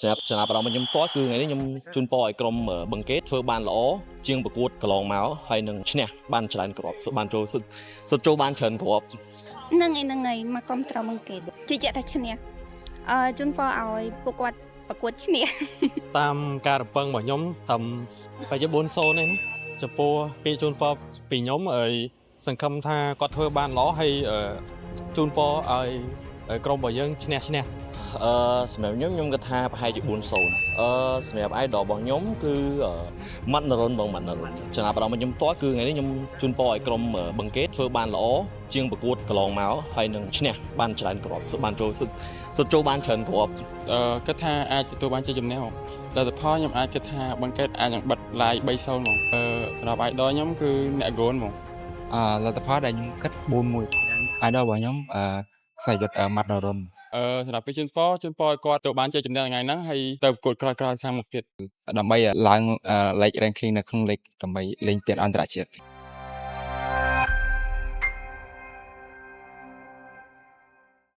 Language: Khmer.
សម្រាប់ចំណាប់អារម្មណ៍របស់ខ្ញុំតគឺថ្ងៃនេះខ្ញុំជូនពរឲ្យក្រុមបឹងកេតធ្វើបានល្អជាងប្រកួតកន្លងមកហើយនឹងឈ្នះបានច្រើនគ្រាប់បានចូលសុទ្ធចូលបានច្រើនគ្រាប់ហ្នឹងហើយមកគ្រប់ត្របង្កេតជឿជាក់ថាឈ្នះជូនពរឲ្យពួកគាត់ប្រកួតឈ្នះ តាមការរំពឹងរបស់ខ្ញុំតាមបាយ4-0នេះចំពោះពេលជូនពរពីខ្ញុំហើយសង្ឃឹមថាគាត់ធ្វើបានល្អហើយជូនពរឲ្យក្រុមរបស់យើងឈ្នះសម្រាប់ខ្ញុំគិតថាប្រហែលជា4-0សម្រាប់ idol របស់ខ្ញុំគឺម៉ាត់នរុនបងម៉ាត់នរុនចំណាប់អារម្មណ៍របស់ខ្ញុំតគឺថ្ងៃនេះខ្ញុំជូនពរឲ្យក្រុមបឹងកេតធ្វើបានល្អជាងប្រកួតកន្លងមកហើយនឹងឈ្នះបានច្រើនគ្រាប់បានចូលសុទ្ធចូលបានច្រើនគ្រាប់គិតថាអាចទទួលបានជាជំនះលទ្ធផលខ្ញុំអាចគិតថាបឹងកេតអាចនឹងបិទឡាយ3-0ហ្មងសម្រាប់ idol ខ្ញុំគឺអ្នកហ្គោនហ្មងលទ្ធផលដែលខ្ញុំគិត4-1 idol របស់ខ្ញុំខ្សែយុទ្ធម៉ាត់នរុនសម្រាប់ពេលជូនពរឲ្យគាត់ទទួលបានជាជំនះថ្ងៃហ្នឹងហើយទៅប្រកួតក្រោយៗខាងមុខទៀតដើម្បីឡើងលេខ ranking នៅក្នុងលេខដើម្បីលេងពានអន្តរជាតិ